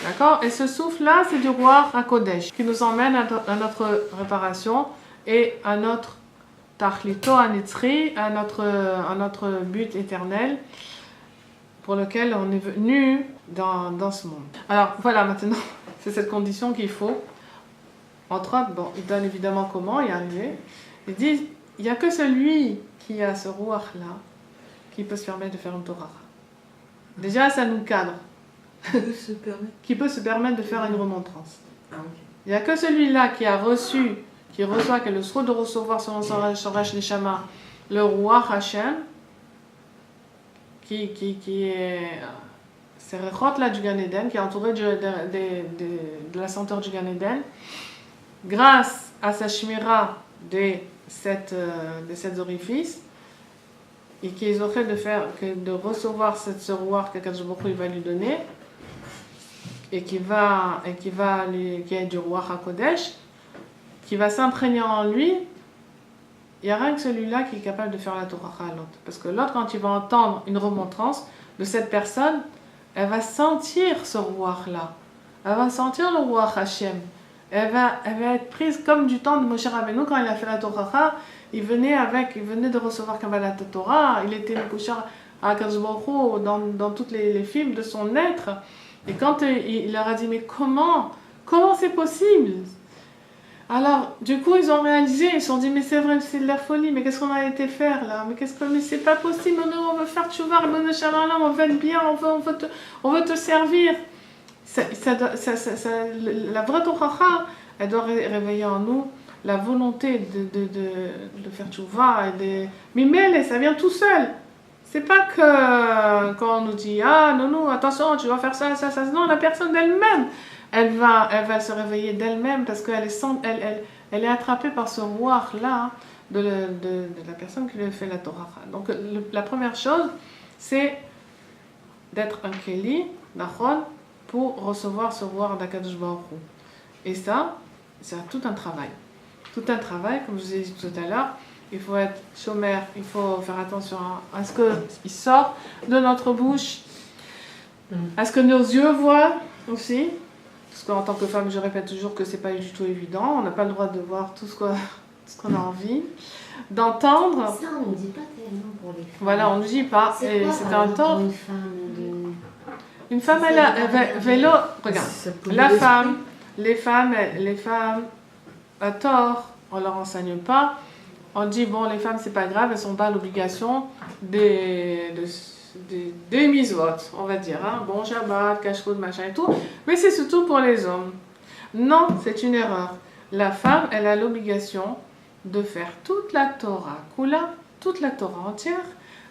D'accord? Et ce souffle-là, c'est du roi HaKodesh, qui nous emmène à notre réparation et à notre Tachlito Anitzri, à notre but éternel pour lequel on est venu dans ce monde. Alors voilà, maintenant, c'est cette condition qu'il faut. Entre autres, bon, il donne évidemment comment y arriver. Il dit, il n'y a que celui qui a ce roi-là qui peut se permettre de faire une Torah. Déjà, ça nous cadre. Qui peut se permettre de faire une remontrance. Ah, ok. Il n'y a que celui-là qui a reçu, qui reçoit, qui a le srout de recevoir selon son Resh Neshama, le roi Hashem, qui est Serechot là du Gan Eden, qui est entouré de la senteur du Gan Eden, grâce à sa shmira des sept orifices, et qui est offert de recevoir ce roi que Kadosh Baruch Hu va lui donner, et qui est du roi HaKodesh, qui va s'imprégner en lui. Il n'y a rien que celui-là qui est capable de faire la Torah à l'autre. Parce que l'autre, quand il va entendre une remontrance de cette personne, elle va sentir ce roi-là. Elle va sentir le roi Hashem. Elle va être prise comme du temps de Moshe Rabbeinu quand il a fait la Torah. Il venait de recevoir Kabbalat Torah. Il était Mekoucher à Kadosh Baruch Hu dans toutes les fibres de son être. Et quand il leur a dit, mais comment c'est possible? Alors, du coup, ils ont réalisé, ils se sont dit, mais c'est vrai, c'est de la folie, mais qu'est-ce qu'on a été faire là? Mais c'est pas possible, non, on veut faire tchouva, on veut être bien, on veut te servir. La vraie Torah, elle doit réveiller en nous la volonté de faire tchouva. Mais ça vient tout seul. C'est pas que quand on nous dit, ah non, attention, tu dois faire ça. Non, la personne d'elle-même, elle va se réveiller d'elle-même parce qu'elle est attrapée par ce roi-là de la personne qui lui a fait la Torah. Donc la première chose, c'est d'être un Keli, Nachon, pour recevoir ce roi d'Akadosh Baruch Hu. Et ça, c'est tout un travail. Tout un travail, comme je vous ai dit tout à l'heure. Il faut être chômeur, il faut faire attention à ce qu'il sort de notre bouche, à ce que nos yeux voient aussi. Parce qu'en tant que femme, je répète toujours que c'est pas du tout évident. On n'a pas le droit de voir tout ce qu'on a envie d'entendre. Ça, on ne dit pas tellement pour les femmes. Voilà, on ne dit pas. C'est quoi, c'est un tort. Une femme elle a vélo. Regarde, les femmes, à tort, on leur enseigne pas. On dit, bon, les femmes, c'est pas grave, elles sont pas à l'obligation des mitzvot, on va dire. Hein. Bon, Shabbat, Kashrut, machin et tout. Mais c'est surtout pour les hommes. Non, c'est une erreur. La femme, elle a l'obligation de faire toute la Torah, toute la Torah entière,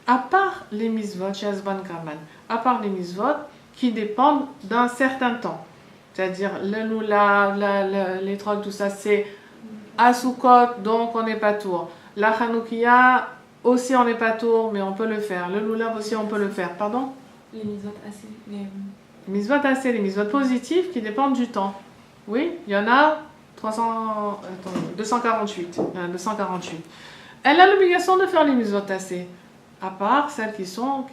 à part les mitzvot, Shazban Kaman, à part les mitzvot qui dépendent d'un certain temps. C'est-à-dire, le lulav, les trocs, tout ça, c'est à Sukkot, donc on n'est pas tour. La Hanoukia, aussi on n'est pas tour, mais on peut le faire. Le lulav aussi, on peut le faire. Pardon? Les mitzvot assez. Les mitzvot positifs qui dépendent du temps. Oui, il y en a 248. Elle a l'obligation de faire les mitzvot assez, à part celles qui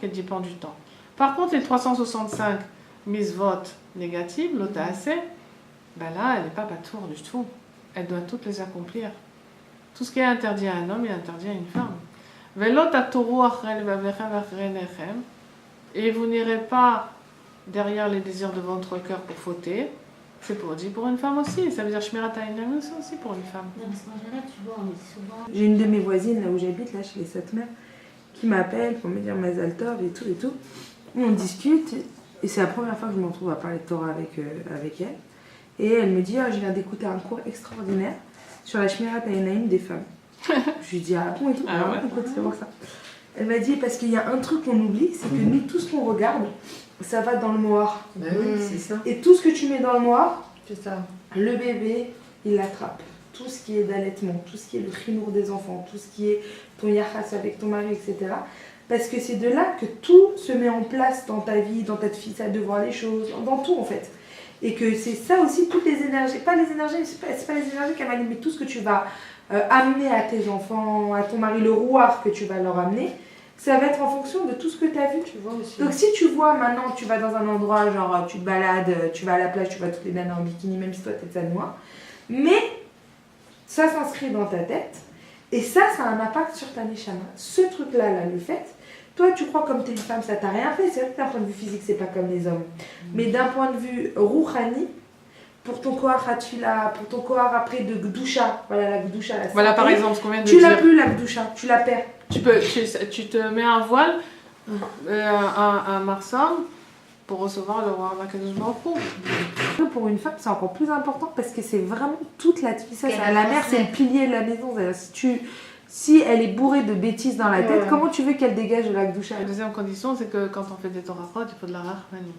dépendent du temps. Par contre, les 365 mitzvot négatives, l'ota assez, ben là, elle n'est pas tour du tout. Elle doit toutes les accomplir. Tout ce qui est interdit à un homme est interdit à une femme. Et vous n'irez pas derrière les désirs de votre cœur pour fauter. C'est pour une femme aussi. Ça veut dire Shmirat Ha'inam, c'est aussi pour une femme. Non, parce qu'en général, tu vois, on est souvent... J'ai une de mes voisines, là où j'habite, là, chez les Sept-Mères, qui m'appelle pour me dire Mazal Tov et tout. On discute, et c'est la première fois que je me retrouve à parler de Torah avec elle. Et elle me dit, je viens d'écouter un cours extraordinaire sur la Shmirat Ha'inam des femmes. Je lui dis, ah bon et tout, pourquoi tu sais voir ça? Elle m'a dit, parce qu'il y a un truc qu'on oublie, c'est que nous, tout ce qu'on regarde, ça va dans le noir. Ben oui, c'est ça. Et tout ce que tu mets dans le noir, C'est ça. le bébé, il l'attrape. Tout ce qui est d'allaitement, tout ce qui est le chinour des enfants, tout ce qui est ton yachas avec ton mari, etc. Parce que c'est de là que tout se met en place dans ta vie, dans ta façon de voir les choses, dans tout en fait. Et que c'est ça aussi, toutes les énergies, pas les énergies, c'est pas les énergies qu'elle m'a dit, mais tout ce que tu vas amener à tes enfants, à ton mari, le roi que tu vas leur amener, ça va être en fonction de tout ce que tu as vu. Tu vois aussi. Donc si tu vois maintenant, tu vas dans un endroit, genre tu te balades, tu vas à la plage, tu vois toutes les nanas en bikini, même si toi t'es de noir, mais ça s'inscrit dans ta tête, et ça a un impact sur ta neshama. Ce truc-là, le fait, toi tu crois comme t'es une femme, ça t'a rien fait, c'est vrai que d'un point de vue physique, c'est pas comme les hommes, mais d'un point de vue rouhani, pour ton kohar hatfila, pour ton kohar après de gdusha, voilà la gdusha, la Voilà par exemple ce qu'on vient de tu dire. l'as plus la gdusha, tu la perds. Tu te mets un voile, un marsam, pour recevoir le roi d'Akadosh Baruch Hu. Pour une femme, c'est encore plus important parce que c'est vraiment toute la tfissa. Qu'elle La a mère, c'est le pilier de la maison. Si elle est bourrée de bêtises dans la tête, Ouais. comment tu veux qu'elle dégage de la Gdoucha? La deuxième condition, c'est que quand on fait des torahot, il faut de la rachmanout.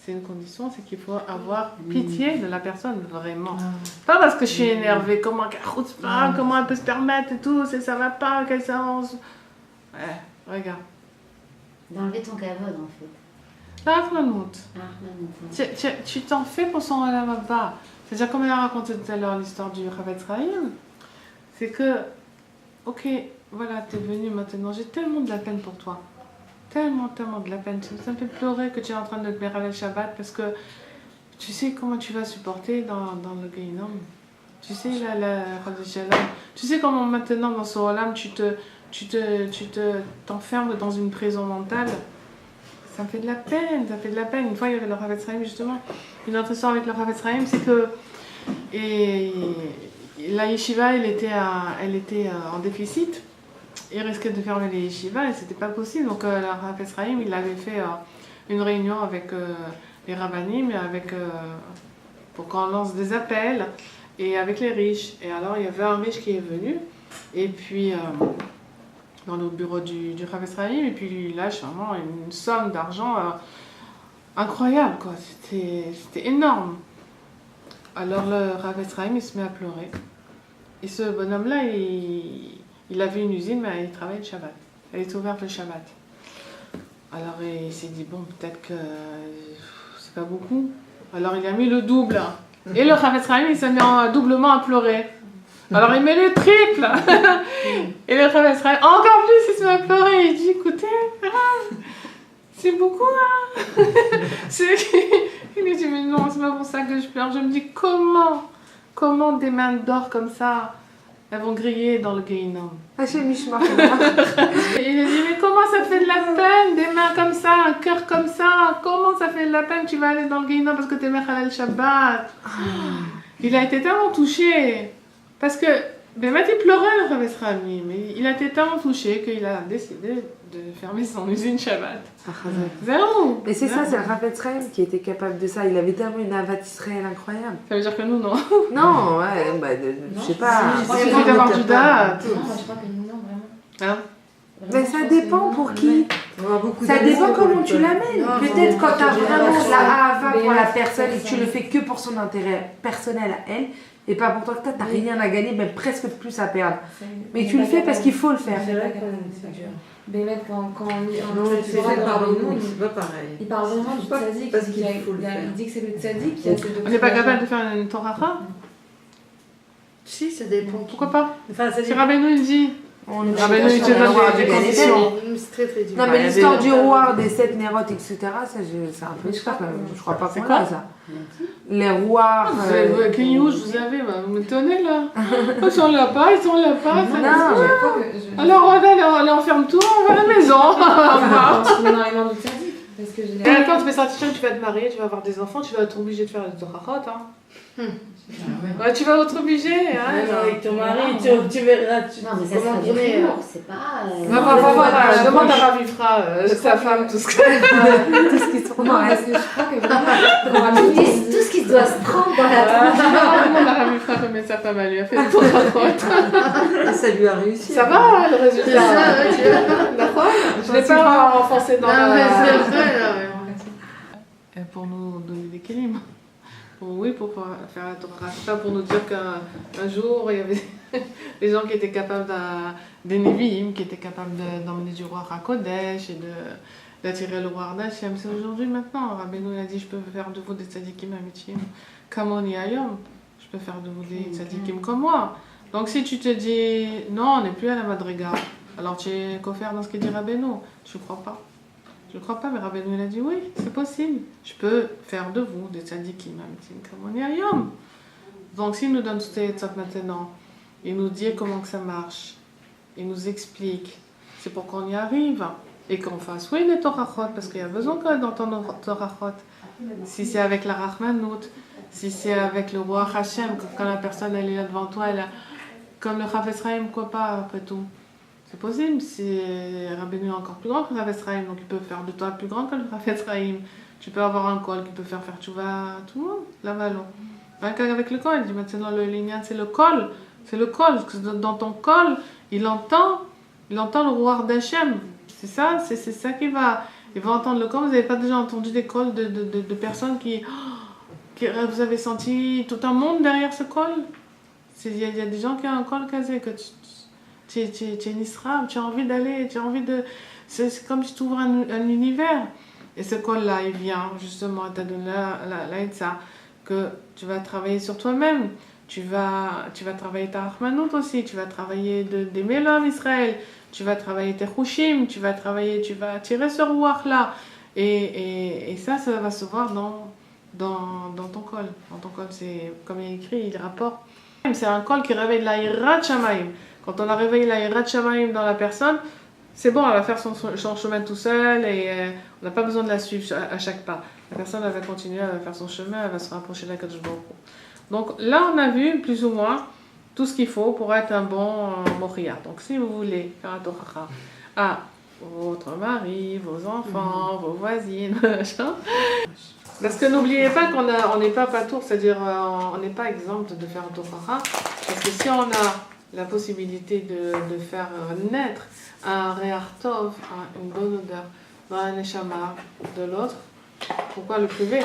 C'est une condition, c'est qu'il faut avoir pitié de la personne, vraiment. Pas parce que je suis énervée, comment qu'elle route pas, comment elle peut se permettre et tout, ça va pas, qu'elle s'avance. Ouais, regarde. D'enlever ton kavod en fait. La rachmanout. Ah, non. Tu t'en fais pour son Olam Haba. C'est-à-dire, comme elle a raconté tout à l'heure l'histoire du Chavetz Chaim, c'est que, ok, voilà, t'es venu maintenant, j'ai tellement de la peine pour toi. Tellement de la peine. Ça me fait pleurer que tu es en train de te mettre le Shabbat parce que tu sais comment tu vas supporter dans le Gehinnom. Tu sais, tu sais comment maintenant dans ce Olam, t'enfermes dans une prison mentale. Ça me fait de la peine, ça fait de la peine. Une fois, il y avait le Chavetz Chaim, justement. Une autre histoire avec le Chavetz Chaim, c'est que la yeshiva, elle était en déficit. Il risquait de fermer les yeshivas et c'était pas possible. Donc, le Chavetz Chaim, il avait fait une réunion avec les rabbanim, pour qu'on lance des appels, et avec les riches. Et alors, il y avait un riche qui est venu, et puis... dans le bureau du Chavetz Chaim, et puis il lâche vraiment une somme d'argent incroyable, quoi. C'était énorme. Alors le Chavetz Chaim, il se met à pleurer. Et ce bonhomme-là, il avait une usine, mais il travaillait le Shabbat. Elle était ouverte le Shabbat. Alors il s'est dit, bon, peut-être que c'est pas beaucoup. Alors il a mis le double. Et le Chavetz Chaim, il s'est mis doublement à pleurer. Alors il met le triple. Et le Chavetz Chaim, encore plus, il se met à pleurer. Il dit, écoutez, c'est beaucoup, hein. Il lui dit, mais non, c'est pas pour ça que je pleure. Je me dis, comment des mains d'or comme ça, elles vont griller dans le Gehinnom. Hachem Mishmar. Et il a dit, mais comment ça fait de la peine, des mains comme ça, un cœur comme ça, comment ça fait de la peine, tu vas aller dans le Gehinnom parce que t'es Mechalel Shabbat. Il a été tellement touché. Parce que, ben, il pleurait le Chavetz Chaim, mais il a été tellement touché qu'il a décidé de fermer son usine Shabbat. Zéro. Mais c'est ça, c'est le Chavetz Chaim qui était capable de ça. Il avait tellement une avat Israël incroyable. Ça veut dire que nous, non. Non, ouais, bah, je sais pas. Il suffit d'avoir du date. Non, moi je crois que non, vraiment. Hein? Mais ça dépend pour qui. Ça dépend comment tu l'amènes. Peut-être quand tu as vraiment de la hava pour la personne et que tu le fais que pour son intérêt personnel à elle, et pas pour toi que t'as rien à gagner, même presque plus à perdre. Mais tu le fais parce qu'il faut le faire. C'est vrai que c'est dur. Bémet, quand on C'est fait par nous, c'est pas pareil. il parle vraiment du tzaddik. Parce qu'il faut le faire. Il dit que c'est le tzaddik qui a cette On n'est pas capable de faire une Torah? Si, ça dépend. Pourquoi pas? Enfin, ça Si dépend. Rabbeinu il dit. On Rabbeinu il te donne des conditions. C'est très très dur. Non, il y mais a l'histoire des- du roi, des 7 nérotes, etc., ça, c'est un peu ça quand même. Je crois pas C'est qu'on quoi a ça. Les rois. Quel rouge vous avez? Vous m'étonnez là. Ils sont là pas, ils sont là pas. Non, Alors on enferme tout, on va à la maison. Je mets dans les mains du tzaddik. Parce que j'ai Et quand tu fais ça, tu vas te marier, tu vas avoir des enfants, tu vas être obligé de faire le Torahot. Hein. Ouais, tu vas être obligé. Hein, Avec ton mari, tu verras. Non, mais ça sera du tourner. humour, c'est pas. Demande à Rav Ifra, sa femme, tout ce que. tout ce qui se Non, parce que je crois que vraiment, Tout ce qui doit se prendre dans la tronche. Demande à Rav Ifra combien sa femme elle lui a fait le Torahot. Et ça lui a réussi. Ça va le résultat? C'est ça, ouais, tu vois. D'accord. Je l'ai pas enfoncé dans Non, mais la. c'est vrai, là, ouais. Et pour nous donner des kélim. Oui, pour faire la Torah. C'est pas pour nous dire qu'un jour, il y avait des gens qui étaient capables des Nevi'im, qui étaient capables d'emmener du roi à Kodesh et d'attirer le roi d'Hachem. C'est aujourd'hui, maintenant. Rabbeinu a dit, je peux faire de vous des tzadikim amitim comme on y ayom. Je peux faire de vous des tzadikim comme moi. Donc si tu te dis, non, on n'est plus à la madriga, alors tu es coffert dans ce qu'il dit Rabbeinu. Je ne crois pas. Je ne crois pas, mais Rabbeinu il a dit oui, c'est possible. Je peux faire de vous des tzadikim amitim comme on y ayom. Donc s'il nous donne toutes ces tzad maintenant, il nous dit comment que ça marche, il nous explique, c'est pour qu'on y arrive. Et qu'on fasse, oui, les Torahot, parce qu'il y a besoin d'entendre Torahot. Si c'est avec la Rachmanout, si c'est avec le roi Hachem, quand la personne elle est là devant toi, elle a, comme le Chavetz Chaim, quoi pas, après tout. C'est possible, si Rabbeinu est encore plus grand que le Chavetz Chaim, donc il peut faire de toi plus grand que le Chavetz Chaim. Tu peux avoir un col qui peut faire tchouva à tout le monde, la valo. Rien qu'avec le col, il dit maintenant le lignan, c'est le col. C'est le col, parce que dans ton col, il entend le roi d'Hachem. C'est ça il va entendre le col. Vous n'avez pas déjà entendu des cols de personnes qui vous avez senti tout un monde derrière ce col. Il y a des gens qui ont un col casé, que tu es une Israël, tu as envie d'aller, c'est comme si tu ouvres un univers. Et ce col-là, il vient justement à te donner la que tu vas travailler sur toi-même. Tu vas travailler ta Rahmanout aussi, tu vas travailler des Mélom Israël, tu vas travailler tes Chushim, tu vas tirer ce rouach-là. Et ça va se voir dans ton col. Dans ton col, c'est comme il est écrit, il rapporte. C'est un col qui réveille la Yirat Shamaim. Quand on a réveillé la Yirat Shamaim dans la personne, c'est bon, elle va faire son chemin tout seul et on n'a pas besoin de la suivre à chaque pas. La personne, elle va continuer, elle va faire son chemin, elle va se rapprocher de la Kadosh Baruch Hu. Donc là, on a vu plus ou moins tout ce qu'il faut pour être un bon Moria. Donc si vous voulez faire un Tochacha à votre mari, vos enfants, vos voisines, parce que n'oubliez pas qu'on n'est pas patour, c'est-à-dire on n'est pas exempt de faire un Tochacha, parce que si on a la possibilité de faire naître un Réartov, une bonne odeur, dans un Neshama de l'autre, pourquoi le priver?